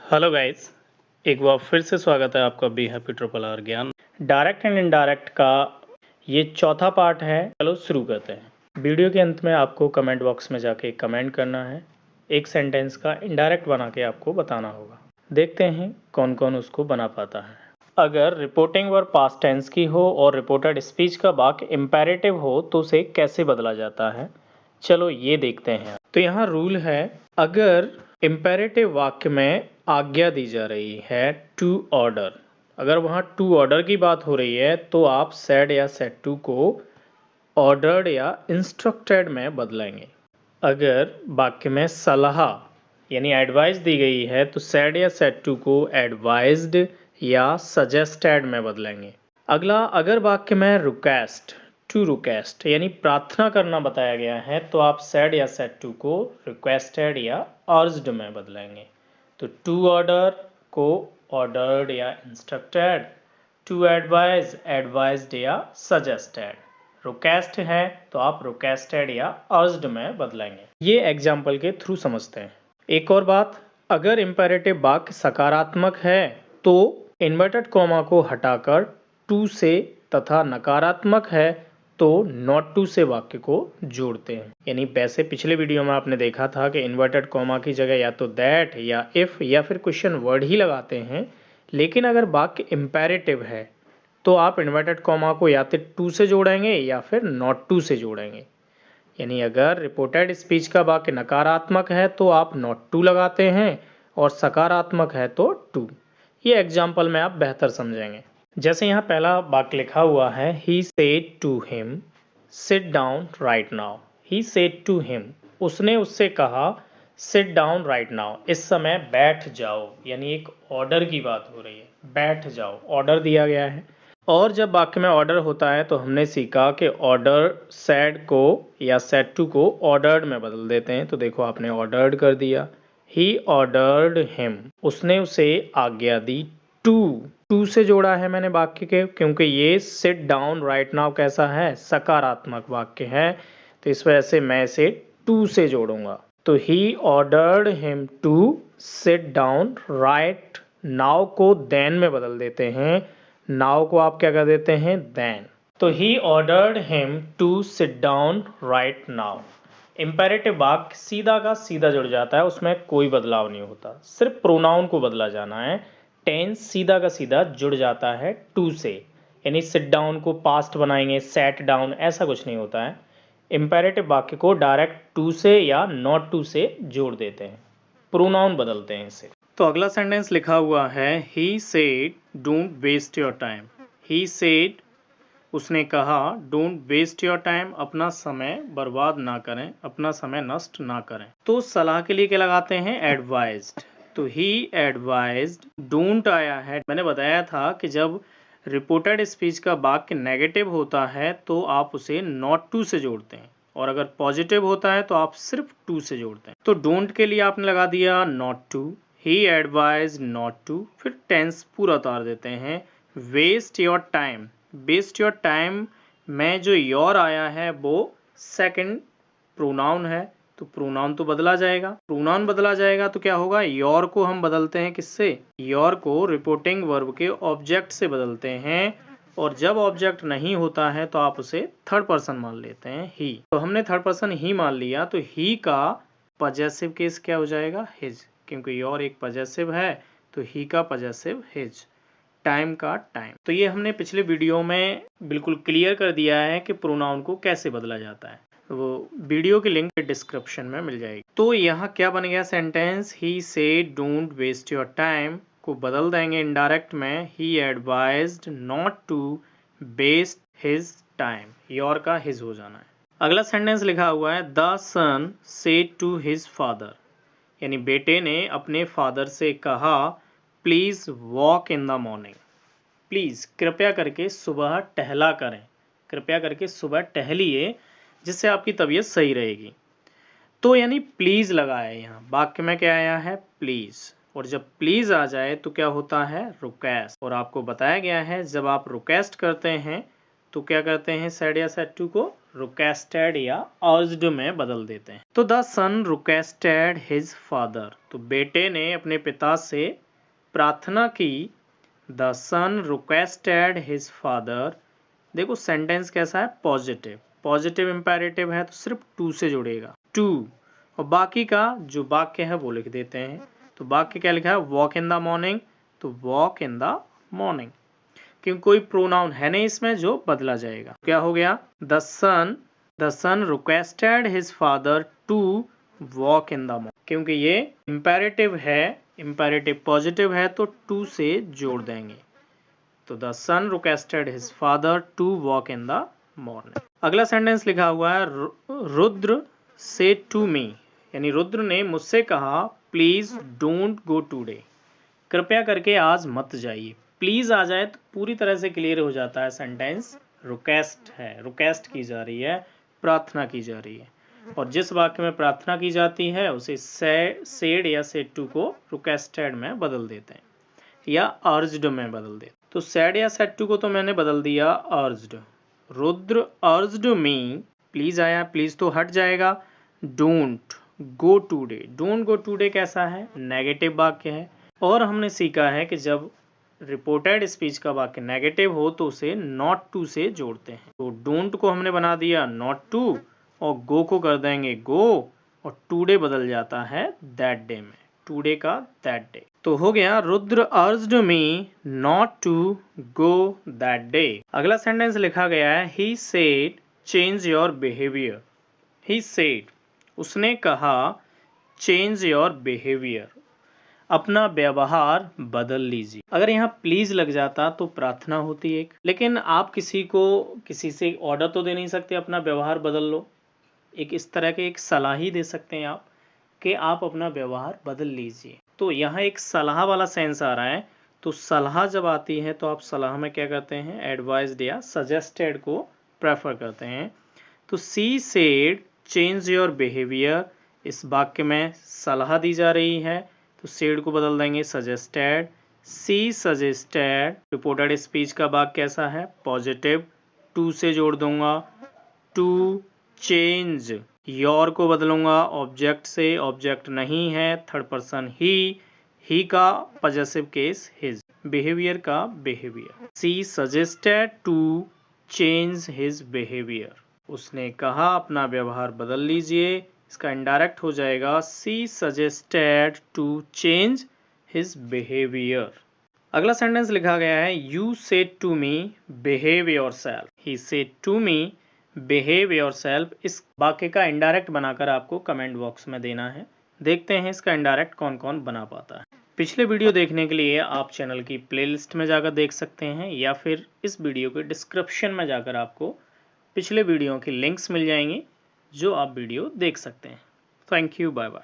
Hello guys, एक बार फिर से स्वागत है आपका बी हैप्पी ट्रिपल आर ज्ञान। डायरेक्ट एंड इनडायरेक्ट का ये चौथा पार्ट है। चलो शुरू करते हैं। वीडियो के अंत में आपको कमेंट बॉक्स में जाके कमेंट करना है। एक सेंटेंस का इनडायरेक्ट बना के आपको बताना होगा। देखते हैं कौन कौन उसको बना पाता है। अगर रिपोर्टिंग वर्ब पास्ट टेंस की हो और रिपोर्टेड स्पीच का वाक्य इम्पेरेटिव हो तो उसे कैसे बदला जाता है, चलो ये देखते हैं। तो यहाँ रूल है, अगर इम्पेरेटिव वाक्य में आज्ञा दी जा रही है टू ऑर्डर, अगर वहाँ टू ऑर्डर की बात हो रही है तो आप सेड या सेड टू को ऑर्डर्ड या इंस्ट्रक्टेड में बदलेंगे। अगर वाक्य में सलाह यानी एडवाइस दी गई है तो सेड या सेड टू को एडवाइज्ड या सजेस्टेड में बदलेंगे। अगला, अगर वाक्य में रिक्वेस्ट टू रिक्वेस्ट यानी प्रार्थना करना बताया गया है तो आप सेड या सेड टू को रिक्वेस्टेड या अर्ज्ड में बदलेंगे। तो टू ऑर्डर को ऑर्डर्ड या इंस्ट्रक्टेड, टू एडवाइज एडवाइज्ड या सजेस्टेड, रिक्वेस्ट है तो आप रिक्वेस्टेड या अर्ज्ड में बदलेंगे। ये एग्जाम्पल के थ्रू समझते हैं। एक और बात, अगर इंपेरेटिव वाक्य सकारात्मक है तो इन्वर्टेड कॉमा को हटाकर टू से तथा नकारात्मक है तो नॉट टू से वाक्य को जोड़ते हैं। यानी वैसे पिछले वीडियो में आपने देखा था कि इन्वर्टेड कॉमा की जगह या तो दैट या इफ या फिर क्वेश्चन वर्ड ही लगाते हैं, लेकिन अगर वाक्य इंपेरेटिव है तो आप इन्वर्टेड कॉमा को या तो टू से जोड़ेंगे या फिर नॉट टू से जोड़ेंगे। यानी अगर रिपोर्टेड स्पीच का वाक्य नकारात्मक है तो आप नॉट टू लगाते हैं और सकारात्मक है तो टू। ये एग्जाम्पल में आप बेहतर समझेंगे। जैसे यहाँ पहला वाक्य लिखा हुआ है, he said to him sit down right now. He said to him, उसने उससे कहा सिट डाउन राइट नाउ, इस समय बैठ जाओ। यानी एक ऑर्डर की बात हो रही है, बैठ जाओ, ऑर्डर दिया गया है। और जब वाक्य में ऑर्डर होता है तो हमने सीखा कि ऑर्डर सेड को या सेड टू को ऑर्डर्ड में बदल देते हैं। तो देखो आपने ऑर्डर्ड कर दिया, ही ऑर्डर्ड हिम, उसने उसे आज्ञा दी। टू से जोड़ा है मैंने वाक्य के, क्योंकि ये सिट डाउन राइट नाउ कैसा है, सकारात्मक वाक्य है, तो इस वजह से मैं इसे टू से जोड़ूंगा। तो he ordered him to sit down right now को देन में बदल देते हैं। नाउ को आप क्या कर देते हैं, देन। तो he ordered him to sit down right now. Imperative वाक्य सीधा का सीधा जुड़ जाता है, उसमें कोई बदलाव नहीं होता, सिर्फ प्रोनाउन को बदला जाना है। टेंस सीधा का सीधा जुड़ जाता है टू से, यानी सिट डाउन को पास्ट बनाएंगे, सेट डाउन, ऐसा कुछ नहीं होता है। इंपेरेटिव वाक्य को डायरेक्ट टू से या नॉट टू से जोड़ देते हैं, प्रोनाउन बदलते हैं इसे। तो अगला सेंटेंस लिखा हुआ है, he said don't waste your time. He said, उसने कहा, डोंट वेस्ट योर टाइम, अपना समय बर्बाद ना करें, अपना समय नष्ट ना करें। तो सलाह के लिए क्या लगाते हैं, एडवाइज्ड। तो ही एडवाइज्ड, डोंट आया है, मैंने बताया था कि जब रिपोर्टेड स्पीच का वाक्य नेगेटिव होता है तो आप उसे नॉट टू से जोड़ते हैं, और अगर पॉजिटिव होता है तो आप सिर्फ टू से जोड़ते हैं। तो डोंट के लिए आपने लगा दिया not to, he advise not to, फिर टेंस पूरा उतार देते हैं, waste your time. Waste your time में जो योर आया है वो सेकंड प्रोनाउन है, तो प्रोनाउन तो बदला जाएगा। प्रोनाउन बदला जाएगा तो क्या होगा, योर को हम बदलते हैं किससे, योर को रिपोर्टिंग वर्ब के ऑब्जेक्ट से बदलते हैं, और जब ऑब्जेक्ट नहीं होता है तो आप उसे थर्ड पर्सन मान लेते हैं, ही। तो हमने थर्ड पर्सन ही मान लिया, तो ही का पजेसिव केस क्या हो जाएगा, हिज, क्योंकि योर एक पजेसिव है तो ही का पजेसिव हिज। टाइम का टाइम। तो ये हमने पिछले वीडियो में बिल्कुल क्लियर कर दिया है कि प्रोनाउन को कैसे बदला जाता है, वो वीडियो की लिंक डिस्क्रिप्शन में मिल जाएगी। तो यहाँ क्या बन गया sentence, he said don't waste your time को बदल देंगे इनडायरेक्ट में, he advised not to waste his time, your का हिज हो जाना है। अगला सेंटेंस लिखा हुआ है, the son said to his father, यानी बेटे ने अपने फादर से कहा, please walk in the morning. Please, कृपया करके सुबह टहला करें, कृपया करके सुबह टहलिए, जिससे आपकी तबीयत सही रहेगी। तो यानी प्लीज लगा है यहाँ, वाक्य में क्या आया है, प्लीज, और जब प्लीज आ जाए तो क्या होता है, रिक्वेस्ट। और आपको बताया गया है जब आप रिक्वेस्ट करते हैं तो क्या करते हैं, सेड या सेड टू को रिक्वेस्टेड या अर्ज्ड में बदल देते हैं। तो the son requested his father, तो बेटे ने अपने पिता से प्रार्थना की। The son requested his father, देखो सेंटेंस कैसा है, पॉजिटिव, पॉजिटिव इंपेरेटिव है तो सिर्फ टू से जुड़ेगा, टू, और बाकी का जो वाक्य है वो लिख देते हैं। तो वाक्य क्या लिखा है, वॉक इन द मॉर्निंग, तो वॉक इन द मॉर्निंग, क्योंकि कोई प्रोनाउन है नहीं इसमें जो बदला जाएगा। क्या हो गया, the son requested his father to walk in the morning, क्योंकि ये इंपेरेटिव है, इंपेरेटिव पॉजिटिव है तो टू से जोड़ देंगे। तो the son requested his father to walk in the morning. अगला सेंटेंस लिखा हुआ है, रुद्र से टू मी, यानी रुद्र ने मुझसे कहा प्लीज डोंट गो टूडे, कृपया करके आज मत जाइए। प्लीज आ जाए तो पूरी तरह से क्लियर हो जाता है सेंटेंस रिक्वेस्ट है, रिक्वेस्ट की जा रही है, प्रार्थना की जा रही है। और जिस वाक्य में प्रार्थना की जाती है उसे सेड या सेड टू को रिक्वेस्टेड में बदल देते हैं या अर्ज्ड में बदल देते। तो सेड या सेड टू को तो मैंने बदल दिया urged. Rudra urged me, please आया, प्लीज तो हट जाएगा, don't go today, don't go today कैसा है, नेगेटिव वाक्य है। और हमने सीखा है कि जब रिपोर्टेड स्पीच का वाक्य नेगेटिव हो तो उसे नॉट टू से जोड़ते हैं। तो डोंट को हमने बना दिया नॉट टू और गो को कर देंगे गो, और टूडे बदल जाता है दैट डे में, टूडे का दैट डे। तो हो गया Rudra urged me not to go that day. अगला सेंटेंस लिखा गया है, he said change your behaviour. He said, उसने कहा, चेंज योर बिहेवियर, अपना व्यवहार बदल लीजिए। अगर यहाँ प्लीज लग जाता तो प्रार्थना होती एक, लेकिन आप किसी से ऑर्डर तो दे नहीं सकते अपना व्यवहार बदल लो। एक इस तरह के एक सलाह ही दे सकते हैं आप कि आप अपना व्यवहार बदल लीजिए। तो यहाँ एक सलाह वाला सेंस आ रहा है। तो सलाह जब आती है तो आप सलाह में क्या करते हैं, एडवाइज्ड या सजेस्टेड को प्रेफर करते हैं। तो she said change your behaviour, इस वाक्य में सलाह दी जा रही है तो सेड को बदल देंगे सजेस्टेड। सी सजेस्टेड, रिपोर्टेड स्पीच का वाक्य कैसा है, पॉजिटिव, टू से जोड़ दूंगा, टू चेंज, योर को बदलूंगा ऑब्जेक्ट से, ऑब्जेक्ट नहीं है, थर्ड पर्सन ही का पॉजेसिव केस हिज, बिहेवियर का behaviour. She suggested to change his behaviour, उसने कहा अपना व्यवहार बदल लीजिए। इसका इनडायरेक्ट हो जाएगा she suggested to change his behaviour. अगला सेंटेंस लिखा गया है, you said to me behave yourself. He said to me behave yourself. इस वाक्य का इनडायरेक्ट बनाकर आपको कमेंट बॉक्स में देना है। देखते हैं इसका इनडायरेक्ट कौन कौन बना पाता है। पिछले वीडियो देखने के लिए आप चैनल की प्लेलिस्ट में जाकर देख सकते हैं या फिर इस वीडियो के डिस्क्रिप्शन में जाकर आपको पिछले वीडियो की लिंक्स मिल जाएंगी जो आप वीडियो देख सकते हैं। Thank you, bye bye.